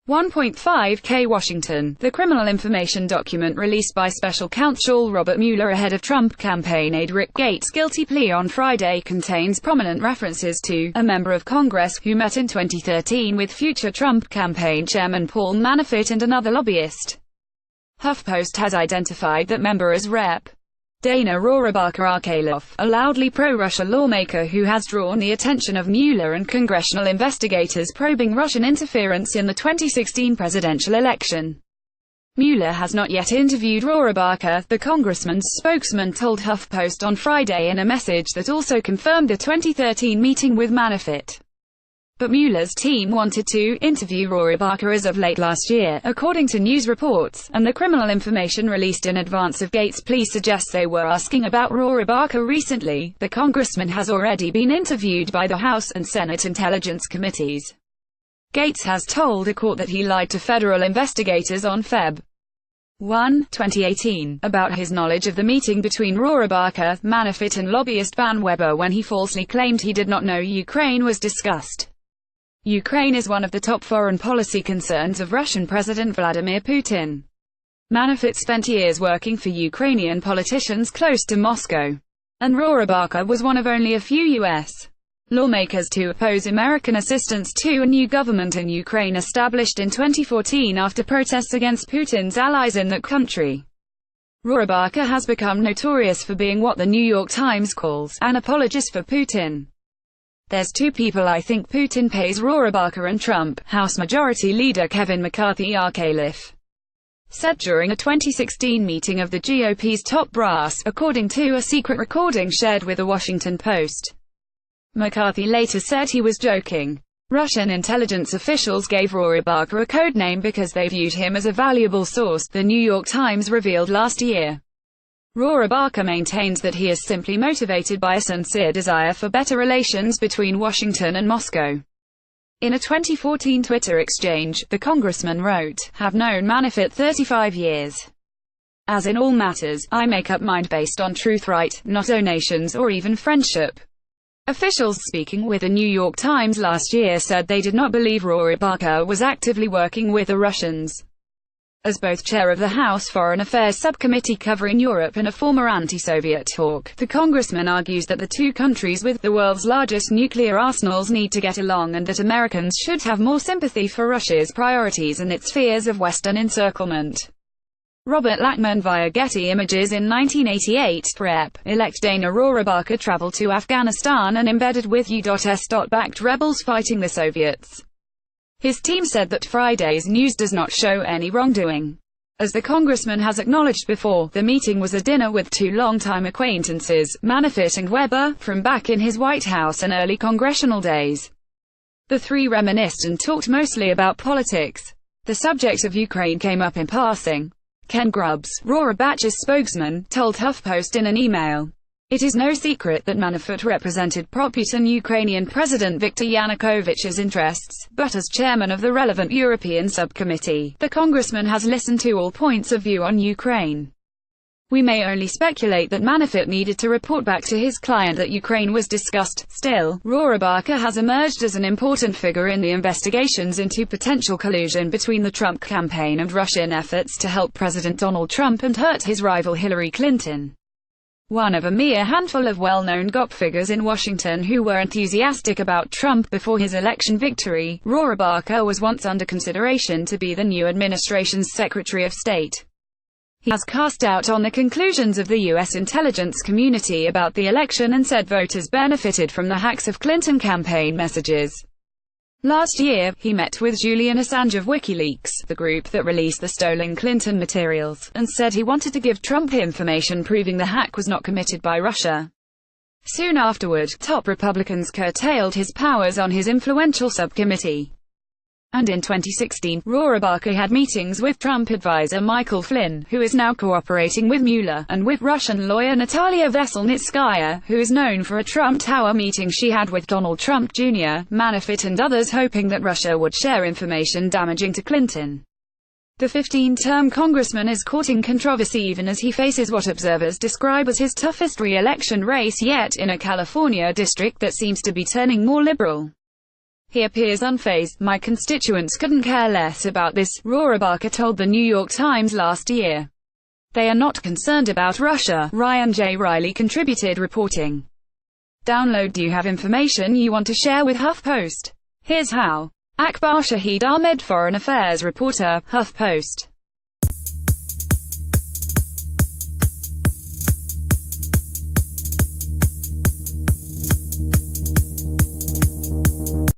1.5K Washington. The criminal information document released by special counsel Robert Mueller ahead of Trump campaign aide Rick Gates' guilty plea on Friday contains prominent references to a member of Congress who met in 2013 with future Trump campaign chairman Paul Manafort and another lobbyist. HuffPost has identified that member as Rep. Dana Rohrabacher, a loudly pro-Russia lawmaker who has drawn the attention of Mueller and congressional investigators probing Russian interference in the 2016 presidential election. Mueller has not yet interviewed Rohrabacher, the congressman's spokesman told HuffPost on Friday in a message that also confirmed the 2013 meeting with Manafort. But Mueller's team wanted to interview Rohrabacher as of late last year, according to news reports, and the criminal information released in advance of Gates' plea suggests they were asking about Rohrabacher recently. The congressman has already been interviewed by the House and Senate Intelligence Committees. Gates has told a court that he lied to federal investigators on Feb. 1, 2018, about his knowledge of the meeting between Rohrabacher, Manafort and lobbyist Van Weber when he falsely claimed he did not know Ukraine was discussed. Ukraine is one of the top foreign policy concerns of Russian President Vladimir Putin. Manafort spent years working for Ukrainian politicians close to Moscow, and Rohrabacher was one of only a few U.S. lawmakers to oppose American assistance to a new government in Ukraine established in 2014 after protests against Putin's allies in that country. Rohrabacher has become notorious for being what the New York Times calls an apologist for Putin. "There's two people I think Putin pays, Rohrabacher and Trump," House Majority Leader Kevin McCarthy said during a 2016 meeting of the GOP's top brass, according to a secret recording shared with the Washington Post. McCarthy later said he was joking. Russian intelligence officials gave Rohrabacher a code name because they viewed him as a valuable source, the New York Times revealed last year. Rohrabacher maintains that he is simply motivated by a sincere desire for better relations between Washington and Moscow. In a 2014 Twitter exchange, the congressman wrote, "Have known Manafort 35 years. As in all matters, I make up mind based on truth, right, not donations or even friendship." Officials speaking with the New York Times last year said they did not believe Rohrabacher was actively working with the Russians. As both chair of the House Foreign Affairs Subcommittee covering Europe and a former anti-Soviet hawk, the congressman argues that the two countries with the world's largest nuclear arsenals need to get along and that Americans should have more sympathy for Russia's priorities and its fears of Western encirclement. Robert Lachman via Getty Images in 1988, Rep.elect Dana Rohrabacher traveled to Afghanistan and embedded with U.S.-backed rebels fighting the Soviets. His team said that Friday's news does not show any wrongdoing. As the congressman has acknowledged before, the meeting was a dinner with two longtime acquaintances, Manafort and Weber, from back in his White House and early congressional days. The three reminisced and talked mostly about politics. The subject of Ukraine came up in passing. Ken Grubbs, Rohrabacher's spokesman, told HuffPost in an email. "It is no secret that Manafort represented pro-Putin Ukrainian President Viktor Yanukovych's interests, but as chairman of the relevant European subcommittee, the congressman has listened to all points of view on Ukraine. We may only speculate that Manafort needed to report back to his client that Ukraine was discussed. Still, Rohrabacher has emerged as an important figure in the investigations into potential collusion between the Trump campaign and Russian efforts to help President Donald Trump and hurt his rival Hillary Clinton." One of a mere handful of well-known GOP figures in Washington who were enthusiastic about Trump before his election victory, Rohrabacher was once under consideration to be the new administration's Secretary of State. He has cast doubt on the conclusions of the U.S. intelligence community about the election and said voters benefited from the hacks of Clinton campaign messages. Last year, he met with Julian Assange of WikiLeaks, the group that released the stolen Clinton materials, and said he wanted to give Trump information proving the hack was not committed by Russia. Soon afterward, top Republicans curtailed his powers on his influential subcommittee. And in 2016, Rohrabacher had meetings with Trump advisor Michael Flynn, who is now cooperating with Mueller, and with Russian lawyer Natalia Veselnitskaya, who is known for a Trump Tower meeting she had with Donald Trump Jr., Manafort and others, hoping that Russia would share information damaging to Clinton. The 15-term congressman is courting controversy even as he faces what observers describe as his toughest re-election race yet, in a California district that seems to be turning more liberal. He appears unfazed. "My constituents couldn't care less about this," Rohrabacher told the New York Times last year. "They are not concerned about Russia." Ryan J. Riley contributed reporting. Download. Do you have information you want to share with HuffPost? Here's how. Akbar Shahid Ahmed, Foreign Affairs reporter, HuffPost.